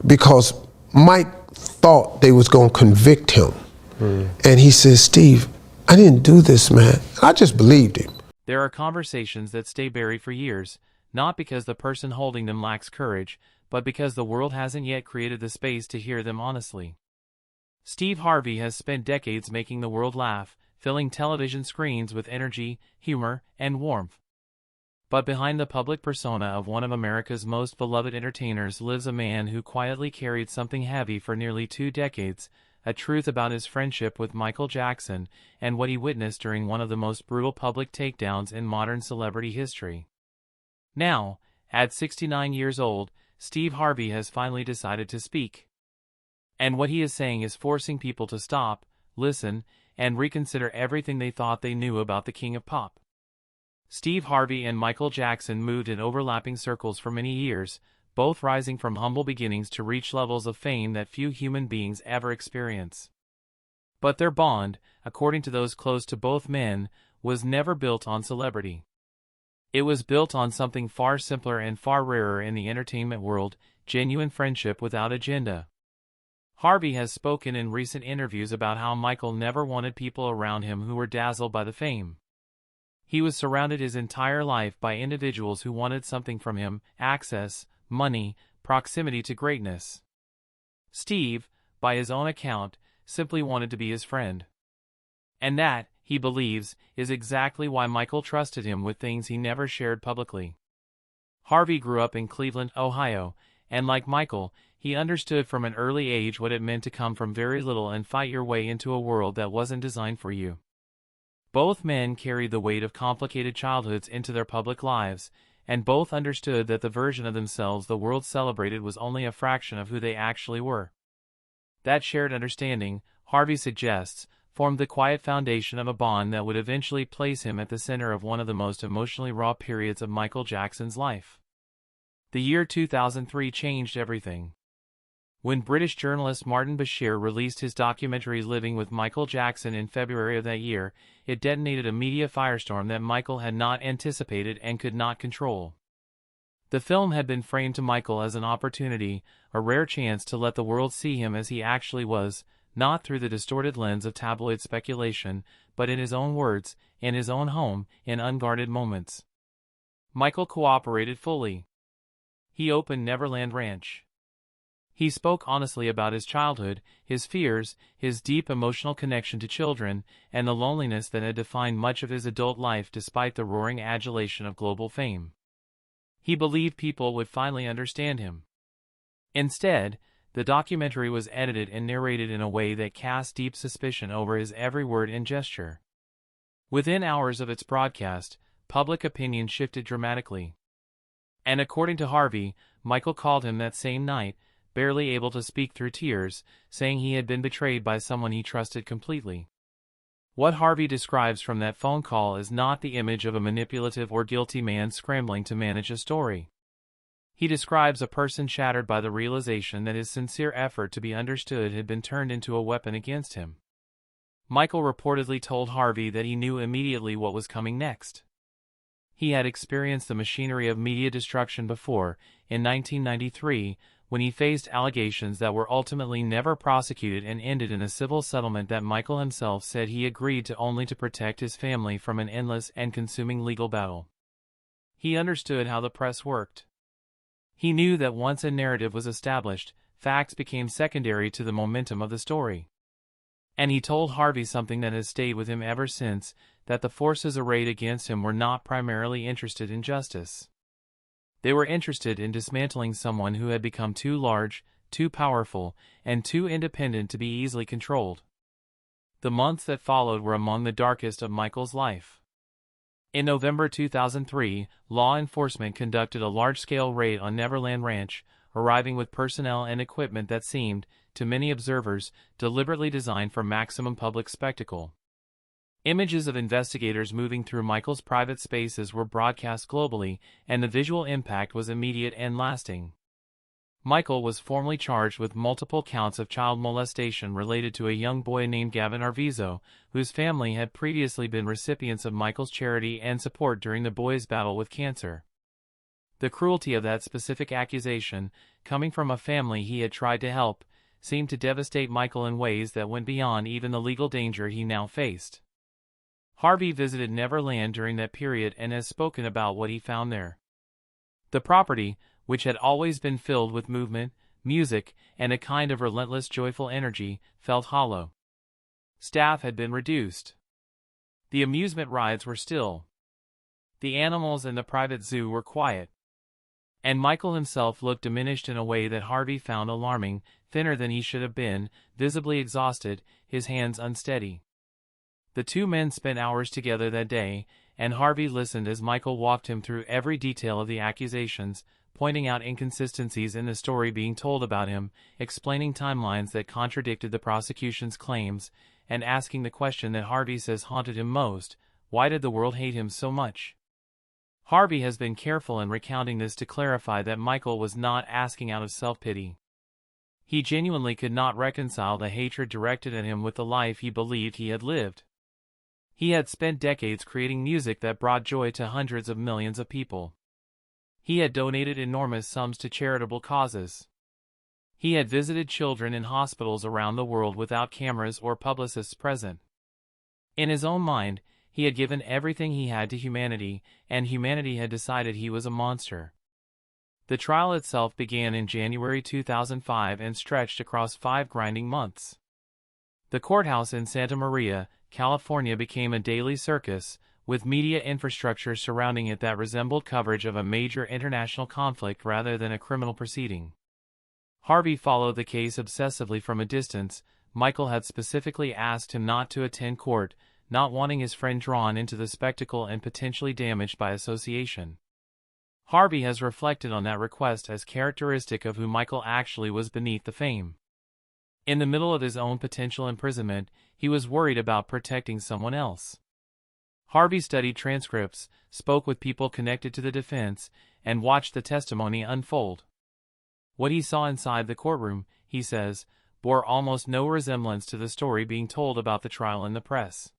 because Mike thought they was going to convict him. And he says, Steve, I didn't do this, man. I just believed him. There are conversations that stay buried for years, not because the person holding them lacks courage, but because the world hasn't yet created the space to hear them honestly. Steve Harvey has spent decades making the world laugh, filling television screens with energy, humor, and warmth. But behind the public persona of one of America's most beloved entertainers lives a man who quietly carried something heavy for nearly 2 decades, a truth about his friendship with Michael Jackson and what he witnessed during one of the most brutal public takedowns in modern celebrity history. Now, at 69 years old, Steve Harvey has finally decided to speak. And what he is saying is forcing people to stop, listen, and reconsider everything they thought they knew about the King of Pop. Steve Harvey and Michael Jackson moved in overlapping circles for many years, both rising from humble beginnings to reach levels of fame that few human beings ever experience. But their bond, according to those close to both men, was never built on celebrity. It was built on something far simpler and far rarer in the entertainment world: genuine friendship without agenda. Harvey has spoken in recent interviews about how Michael never wanted people around him who were dazzled by the fame. He was surrounded his entire life by individuals who wanted something from him: access, money, proximity to greatness. Steve, by his own account, simply wanted to be his friend. And that, he believes, is exactly why Michael trusted him with things he never shared publicly. Harvey grew up in Cleveland, Ohio, and like Michael, he understood from an early age what it meant to come from very little and fight your way into a world that wasn't designed for you. Both men carried the weight of complicated childhoods into their public lives, and both understood that the version of themselves the world celebrated was only a fraction of who they actually were. That shared understanding, Harvey suggests, formed the quiet foundation of a bond that would eventually place him at the center of one of the most emotionally raw periods of Michael Jackson's life. The year 2003 changed everything. When British journalist Martin Bashir released his documentary Living with Michael Jackson in February of that year, it detonated a media firestorm that Michael had not anticipated and could not control. The film had been framed to Michael as an opportunity, a rare chance to let the world see him as he actually was, not through the distorted lens of tabloid speculation, but in his own words, in his own home, in unguarded moments. Michael cooperated fully. He opened Neverland Ranch. He spoke honestly about his childhood, his fears, his deep emotional connection to children, and the loneliness that had defined much of his adult life despite the roaring adulation of global fame. He believed people would finally understand him. Instead, the documentary was edited and narrated in a way that cast deep suspicion over his every word and gesture. Within hours of its broadcast, public opinion shifted dramatically. And according to Harvey, Michael called him that same night, barely able to speak through tears, saying he had been betrayed by someone he trusted completely. What Harvey describes from that phone call is not the image of a manipulative or guilty man scrambling to manage a story. He describes a person shattered by the realization that his sincere effort to be understood had been turned into a weapon against him. Michael reportedly told Harvey that he knew immediately what was coming next. He had experienced the machinery of media destruction before, in 1993, when he faced allegations that were ultimately never prosecuted and ended in a civil settlement that Michael himself said he agreed to only to protect his family from an endless and consuming legal battle. He understood how the press worked. He knew that once a narrative was established, facts became secondary to the momentum of the story. And he told Harvey something that has stayed with him ever since, that the forces arrayed against him were not primarily interested in justice. They were interested in dismantling someone who had become too large, too powerful, and too independent to be easily controlled. The months that followed were among the darkest of Michael's life. In November 2003, law enforcement conducted a large-scale raid on Neverland Ranch, arriving with personnel and equipment that seemed, to many observers, deliberately designed for maximum public spectacle. Images of investigators moving through Michael's private spaces were broadcast globally, and the visual impact was immediate and lasting. Michael was formally charged with multiple counts of child molestation related to a young boy named Gavin Arvizo, whose family had previously been recipients of Michael's charity and support during the boy's battle with cancer. The cruelty of that specific accusation, coming from a family he had tried to help, seemed to devastate Michael in ways that went beyond even the legal danger he now faced. Harvey visited Neverland during that period and has spoken about what he found there. The property, which had always been filled with movement, music, and a kind of relentless joyful energy, felt hollow. Staff had been reduced. The amusement rides were still. The animals in the private zoo were quiet. And Michael himself looked diminished in a way that Harvey found alarming, thinner than he should have been, visibly exhausted, his hands unsteady. The two men spent hours together that day, and Harvey listened as Michael walked him through every detail of the accusations, pointing out inconsistencies in the story being told about him, explaining timelines that contradicted the prosecution's claims, and asking the question that Harvey says haunted him most: why did the world hate him so much? Harvey has been careful in recounting this to clarify that Michael was not asking out of self-pity. He genuinely could not reconcile the hatred directed at him with the life he believed he had lived. He had spent decades creating music that brought joy to hundreds of millions of people. He had donated enormous sums to charitable causes. He had visited children in hospitals around the world without cameras or publicists present. In his own mind, he had given everything he had to humanity, and humanity had decided he was a monster. The trial itself began in January 2005 and stretched across 5 grinding months. The courthouse in Santa Maria, California became a daily circus, with media infrastructure surrounding it that resembled coverage of a major international conflict rather than a criminal proceeding. Harvey followed the case obsessively from a distance. Michael had specifically asked him not to attend court, not wanting his friend drawn into the spectacle and potentially damaged by association. Harvey has reflected on that request as characteristic of who Michael actually was beneath the fame. In the middle of his own potential imprisonment, he was worried about protecting someone else. Harvey studied transcripts, spoke with people connected to the defense, and watched the testimony unfold. What he saw inside the courtroom, he says, bore almost no resemblance to the story being told about the trial in the press.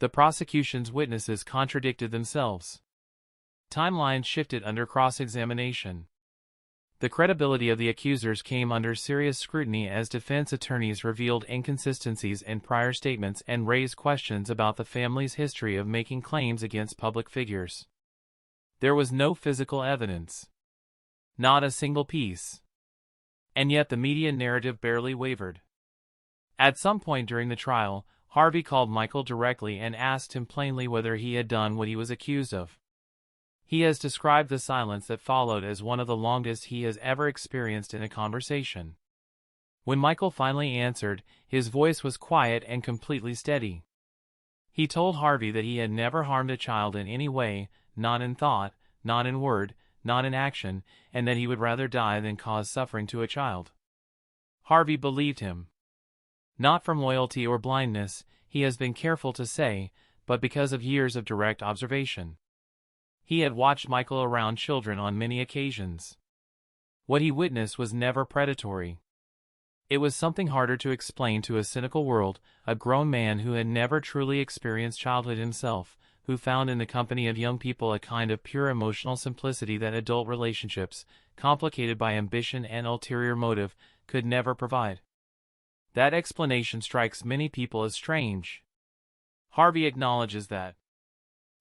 The prosecution's witnesses contradicted themselves. Timelines shifted under cross-examination. The credibility of the accusers came under serious scrutiny as defense attorneys revealed inconsistencies in prior statements and raised questions about the family's history of making claims against public figures. There was no physical evidence. Not a single piece. And yet the media narrative barely wavered. At some point during the trial, Harvey called Michael directly and asked him plainly whether he had done what he was accused of. He has described the silence that followed as one of the longest he has ever experienced in a conversation. When Michael finally answered, his voice was quiet and completely steady. He told Harvey that he had never harmed a child in any way, not in thought, not in word, not in action, and that he would rather die than cause suffering to a child. Harvey believed him. Not from loyalty or blindness, he has been careful to say, but because of years of direct observation. He had watched Michael around children on many occasions. What he witnessed was never predatory. It was something harder to explain to a cynical world, a grown man who had never truly experienced childhood himself, who found in the company of young people a kind of pure emotional simplicity that adult relationships, complicated by ambition and ulterior motive, could never provide. That explanation strikes many people as strange. Harvey acknowledges that.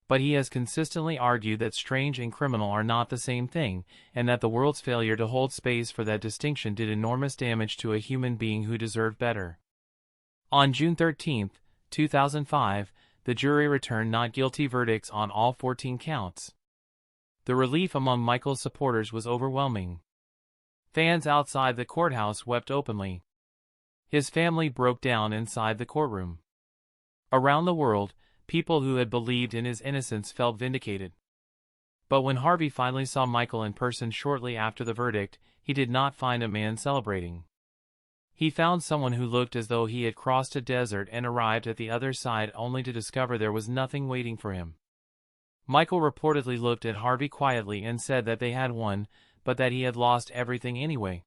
But he has consistently argued that strange and criminal are not the same thing, and that the world's failure to hold space for that distinction did enormous damage to a human being who deserved better. On June 13, 2005, the jury returned not guilty verdicts on all 14 counts. The relief among Michael's supporters was overwhelming. Fans outside the courthouse wept openly. His family broke down inside the courtroom. Around the world, people who had believed in his innocence felt vindicated. But when Harvey finally saw Michael in person shortly after the verdict, he did not find a man celebrating. He found someone who looked as though he had crossed a desert and arrived at the other side only to discover there was nothing waiting for him. Michael reportedly looked at Harvey quietly and said that they had won, but that he had lost everything anyway.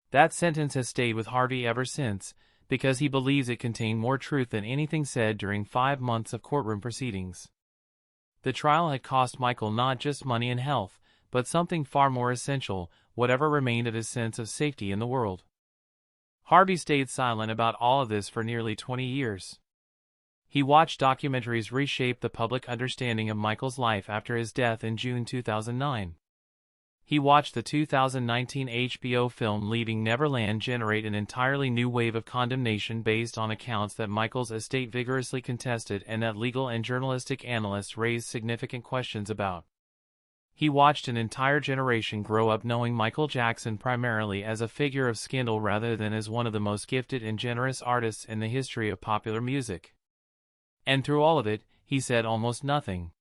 That sentence has stayed with Harvey ever since, because he believes it contained more truth than anything said during 5 months of courtroom proceedings. The trial had cost Michael not just money and health, but something far more essential, whatever remained of his sense of safety in the world. Harvey stayed silent about all of this for nearly 20 years. He watched documentaries reshape the public understanding of Michael's life after his death in June 2009. He watched the 2019 HBO film Leaving Neverland generate an entirely new wave of condemnation based on accounts that Michael's estate vigorously contested and that legal and journalistic analysts raised significant questions about. He watched an entire generation grow up knowing Michael Jackson primarily as a figure of scandal rather than as one of the most gifted and generous artists in the history of popular music. And through all of it, he said almost nothing.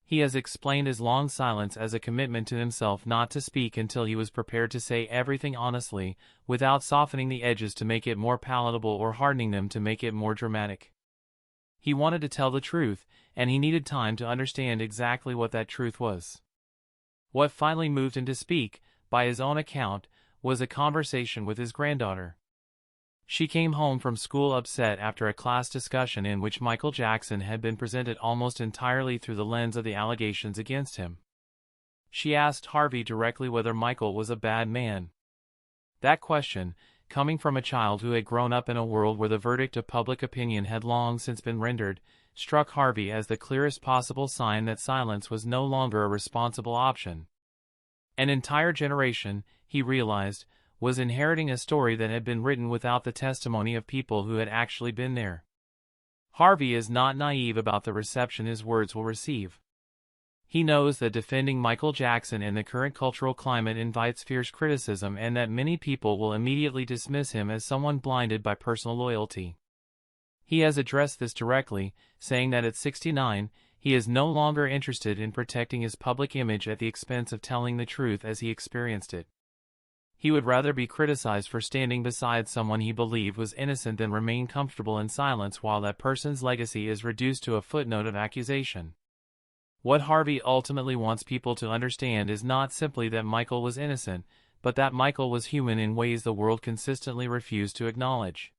He has explained his long silence as a commitment to himself not to speak until he was prepared to say everything honestly, without softening the edges to make it more palatable or hardening them to make it more dramatic. He wanted to tell the truth, and he needed time to understand exactly what that truth was. What finally moved him to speak, by his own account, was a conversation with his granddaughter. She came home from school upset after a class discussion in which Michael Jackson had been presented almost entirely through the lens of the allegations against him. She asked Harvey directly whether Michael was a bad man. That question, coming from a child who had grown up in a world where the verdict of public opinion had long since been rendered, struck Harvey as the clearest possible sign that silence was no longer a responsible option. An entire generation, he realized, was inheriting a story that had been written without the testimony of people who had actually been there. Harvey is not naive about the reception his words will receive. He knows that defending Michael Jackson in the current cultural climate invites fierce criticism and that many people will immediately dismiss him as someone blinded by personal loyalty. He has addressed this directly, saying that at 69, he is no longer interested in protecting his public image at the expense of telling the truth as he experienced it. He would rather be criticized for standing beside someone he believed was innocent than remain comfortable in silence while that person's legacy is reduced to a footnote of accusation. What Harvey ultimately wants people to understand is not simply that Michael was innocent, but that Michael was human in ways the world consistently refused to acknowledge.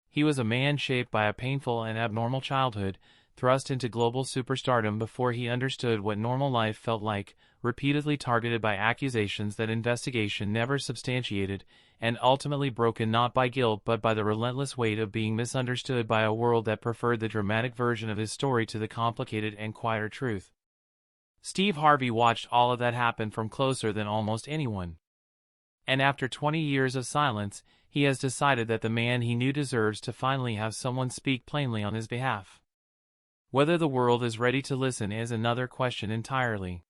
He was a man shaped by a painful and abnormal childhood, thrust into global superstardom before he understood what normal life felt like, repeatedly targeted by accusations that investigation never substantiated, and ultimately broken not by guilt but by the relentless weight of being misunderstood by a world that preferred the dramatic version of his story to the complicated and quieter truth. Steve Harvey watched all of that happen from closer than almost anyone. And after 20 years of silence, he has decided that the man he knew deserves to finally have someone speak plainly on his behalf. Whether the world is ready to listen is another question entirely.